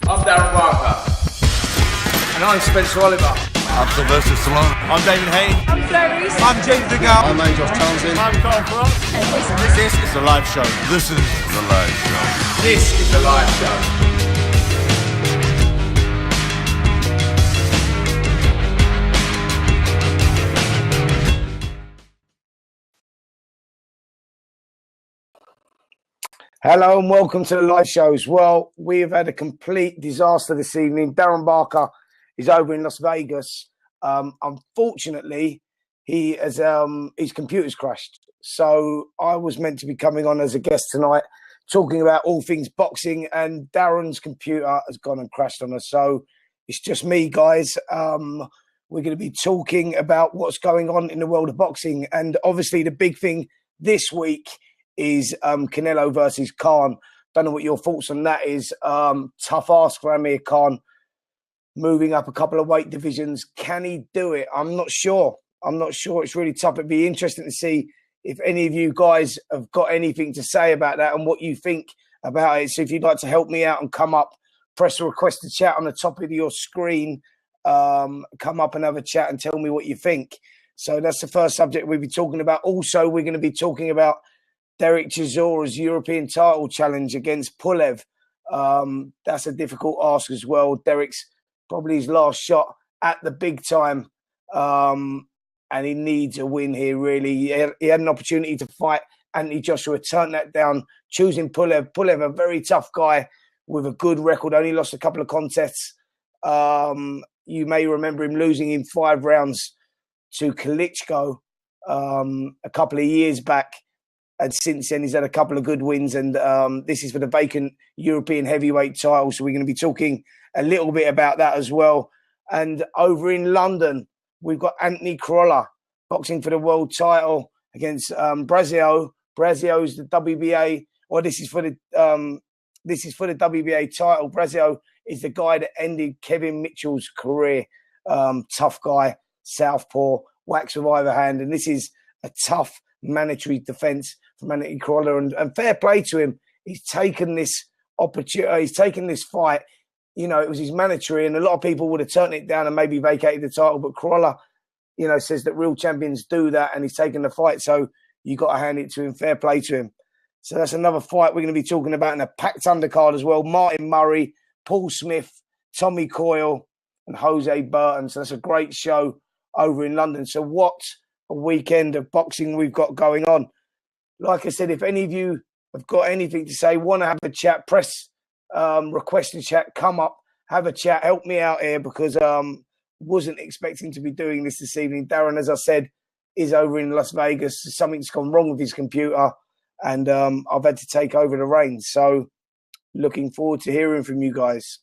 I'm Darren Barker. And I'm Spencer Oliver. I'm Sylvester Stallone. I'm David Hayne. I'm Clarice. I'm James DeGale. I'm Angel Townsend. I'm Carl Frost. And this is The Live Show. This is The Live Show. This is The Live Show. Hello and welcome to the live shows. Well, we have had a complete disaster this evening. Darren Barker is over in Las Vegas. Unfortunately, he has his computer's crashed. So I was meant to be coming on as a guest tonight, talking about all things boxing, and Darren's computer has gone and crashed on us. So it's just me, guys. We're going to be talking about what's going on in the world of boxing, and obviously the big thing this week is Canelo versus Khan. Don't know what your thoughts on that is. Tough ask for Amir Khan, moving up a couple of weight divisions. Can he do it? I'm not sure. It's really tough. It'd be interesting to see if any of you guys have got anything to say about that and what you think about it. So if you'd like to help me out and come up, press the request to chat on the top of your screen. Come up and have a chat and tell me what you think. So that's the first subject we'll be talking about. Also, we're going to be talking about Derek Chisora's European title challenge against Pulev. That's a difficult ask as well. Derek's probably his last shot at the big time. And he needs a win here, really. He had an opportunity to fight Anthony Joshua, turned that down, choosing Pulev. Pulev, a very tough guy with a good record, only lost a couple of contests. You may remember him losing in 5 rounds to Klitschko a couple of years back. And since then, he's had a couple of good wins. And this is for the vacant European heavyweight title. So we're going to be talking a little bit about that as well. And over in London, we've got Anthony Crolla boxing for the world title against Brazio. Brazio is the WBA, or this is for the WBA title. Brazio is the guy that ended Kevin Mitchell's career. Tough guy, southpaw, whacks with either hand. And this is a tough mandatory defense from Anthony Crolla, and fair play to him. He's taken this opportunity. He's taken this fight. You know, it was his mandatory, and a lot of people would have turned it down and maybe vacated the title. But Crolla, you know, says that real champions do that, and he's taken the fight. So you got to hand it to him. Fair play to him. So that's another fight we're going to be talking about in a packed undercard as well. Martin Murray, Paul Smith, Tommy Coyle, and Jose Burton. So that's a great show over in London. So what a weekend of boxing we've got going on. Like I said, if any of you have got anything to say, want to have a chat, press request to chat, come up, have a chat, help me out here, because wasn't expecting to be doing this evening. Darren, as I said, is over in Las Vegas. Something's gone wrong with his computer, and I've had to take over the reins. So looking forward to hearing from you guys.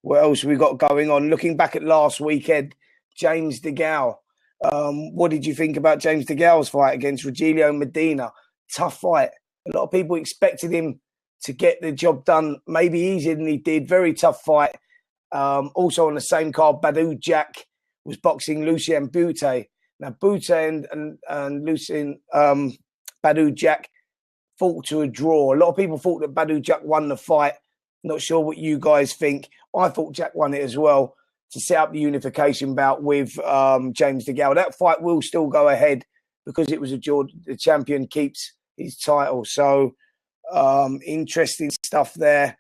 What else have we got going on? Looking back at last weekend, James DeGale. What did you think about James DeGale's fight against Rogelio Medina? Tough fight. A lot of people expected him to get the job done maybe easier than he did. Very tough fight. Also on the same card, Badou Jack was boxing Lucien Bute. Now, Bute and Lucien Badou Jack fought to a draw. A lot of people thought that Badou Jack won the fight. Not sure what you guys think. I thought Jack won it as well, to set up the unification bout with James DeGale. That fight will still go ahead because it was a draw. The champion keeps his title. So interesting stuff there.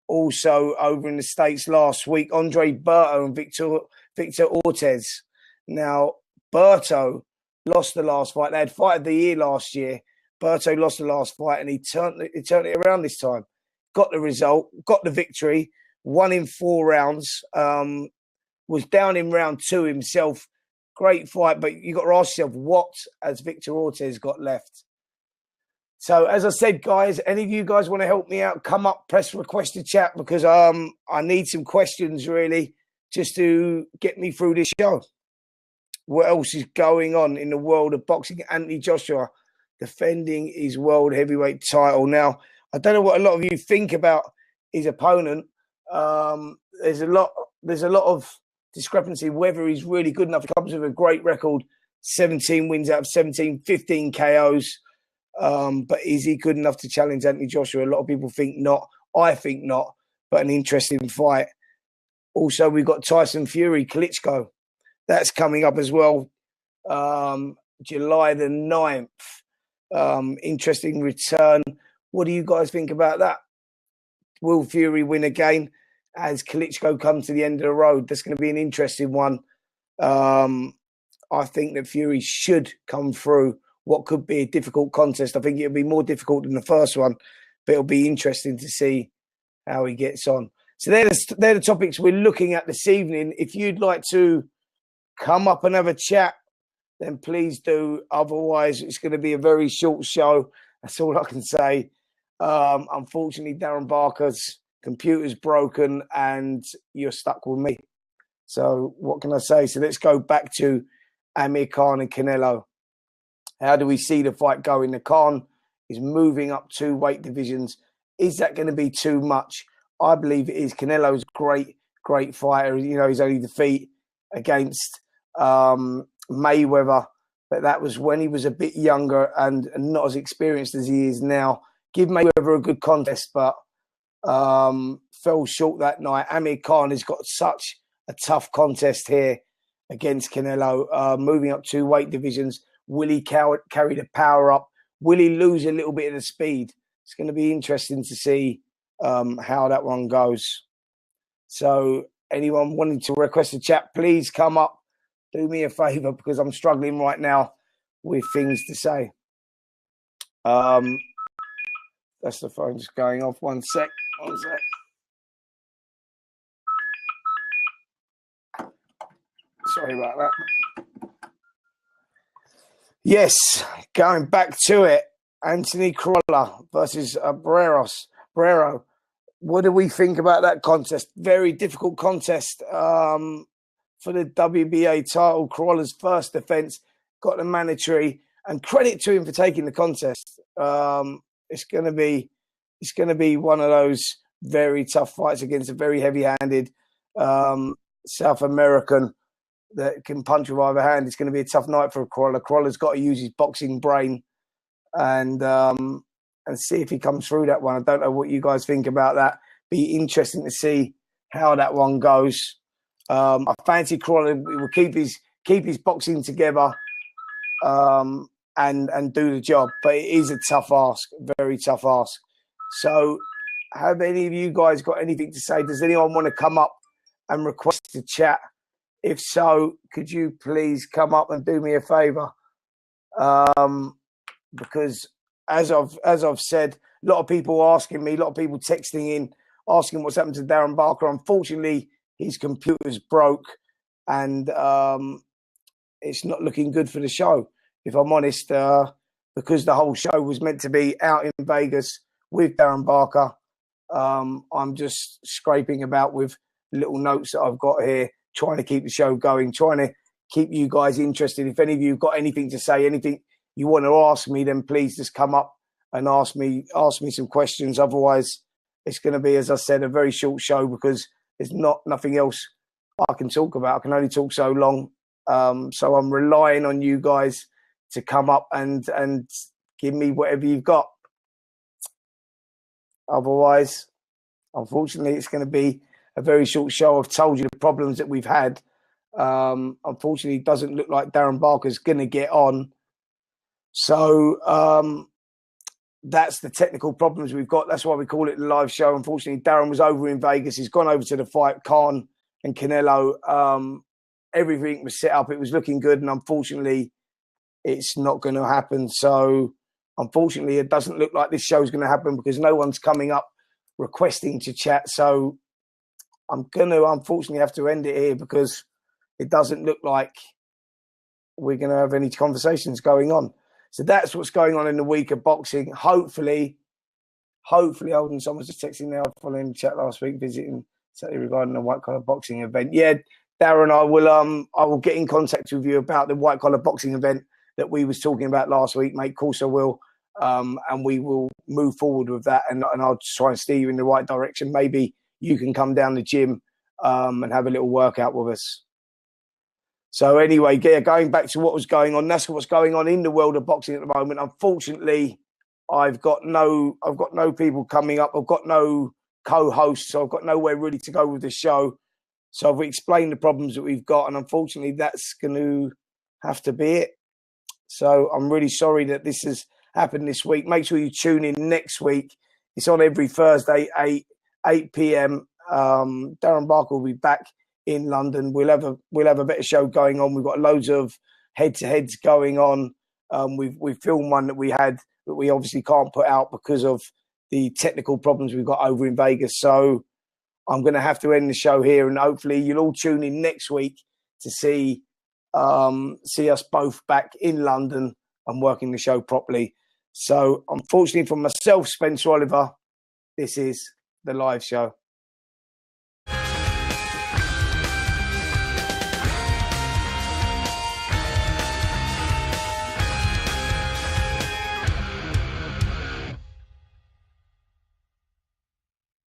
Also over in the States last week, Andre Berto and Victor Ortiz. Now, Berto lost the last fight. They had fight of the year last year. Berto lost the last fight, and he turned it around this time. Got the result, got the victory, won in 4 rounds. Was down in round 2 himself. Great fight, but you got to ask yourself, what has Victor Ortiz got left? So, as I said, guys, any of you guys want to help me out, come up, press request to chat, because I need some questions, really, just to get me through this show. What else is going on in the world of boxing? Anthony Joshua defending his world heavyweight title. Now, I don't know what a lot of you think about his opponent. There's a lot of discrepancy whether he's really good enough. He comes with a great record, 17 wins out of 17, 15 KOs. But is he good enough to challenge Anthony Joshua? A lot of people think not. I think not. but an interesting fight. Also, we've got Tyson Fury, Klitschko. That's coming up as well. July the 9th. Interesting return. What do you guys think about that? Will Fury win again as Klitschko comes to the end of the road? That's going to be an interesting one. I think that Fury should come through what could be a difficult contest. I think it'll be more difficult than the first one, but it'll be interesting to see how he gets on. So they're the topics we're looking at this evening. If you'd like to come up and have a chat, then please do. Otherwise, it's going to be a very short show. That's all I can say. Unfortunately, Darren Barker's computer's broken and you're stuck with me. So what can I say? So let's go back to Amir Khan and Canelo. How do we see the fight going? The Khan is moving up 2 weight divisions. Is that going to be too much? I believe it is. Canelo's great fighter. You know, he's only defeat against Mayweather, but that was when he was a bit younger and not as experienced as he is now. Give Mayweather a good contest, but fell short that night. Amir Khan has got such a tough contest here against Canelo, moving up 2 weight divisions. Will he carry the power up? Will he lose a little bit of the speed? It's going to be interesting to see how that one goes. So anyone wanting to request a chat, please come up. Do me a favour because I'm struggling right now with things to say. That's the phone just going off. One sec. Sorry about that. Yes, going back to it. Anthony Corolla versus Barrero. What do we think about that contest? Very difficult contest for the WBA title. Corolla's first defense got the mandatory, and credit to him for taking the contest. It's going to be one of those very tough fights against a very heavy-handed South American that can punch with either hand. It's going to be a tough night for Corolla. Corolla's got to use his boxing brain and see if he comes through that one. I don't know what you guys think about that. Be interesting to see how that one goes. I fancy Corolla will keep his boxing together and do the job, but it is a tough ask, very tough ask. So, have any of you guys got anything to say? Does anyone want to come up and request a chat? If so, could you please come up and do me a favour? Because as I've said, a lot of people asking me, a lot of people texting in, asking what's happened to Darren Barker. Unfortunately, his computer's broke and it's not looking good for the show, if I'm honest, because the whole show was meant to be out in Vegas with Darren Barker. I'm just scraping about with little notes that I've got here, trying to keep the show going, trying to keep you guys interested. If any of you have got anything to say, anything you want to ask me, then please just come up and ask me some questions. Otherwise, it's going to be, as I said, a very short show because there's nothing else I can talk about. I can only talk so long. So I'm relying on you guys to come up and give me whatever you've got. Otherwise, unfortunately, it's going to be a very short show. I've told you the problems that we've had. Unfortunately, it doesn't look like Darren Barker's going to get on. So that's the technical problems we've got. That's why we call it the live show. Unfortunately, Darren was over in Vegas. He's gone over to the fight, Khan and Canelo. Everything was set up. It was looking good. And unfortunately, it's not going to happen. So unfortunately, it doesn't look like this show is going to happen because no one's coming up requesting to chat. So I'm going to unfortunately have to end it here because it doesn't look like we're going to have any conversations going on. So that's what's going on in the week of boxing. Hopefully, Holden, someone's just texting now following the chat last week, visiting certainly regarding the white collar boxing event. Yeah, Darren, I will get in contact with you about the white collar boxing event that we was talking about last week, mate. Of course I will. And we will move forward with that and I'll try and steer you in the right direction. Maybe you can come down the gym and have a little workout with us. So anyway, going back to what was going on, that's what's going on in the world of boxing at the moment. Unfortunately, I've got no people coming up. I've got no co-host, so I've got nowhere really to go with the show. So I've explained the problems that we've got, and unfortunately that's going to have to be it. So I'm really sorry that this has happened this week. Make sure you tune in next week. It's on every Thursday, 8 p.m. Darren Barker will be back in London. We'll have a better show going on. We've got loads of head-to-heads going on. We've filmed one that we had that we obviously can't put out because of the technical problems we've got over in Vegas. So I'm going to have to end the show here, and hopefully you'll all tune in next week to see us both back in London and working the show properly. So unfortunately for myself, Spencer Oliver, this is the live show.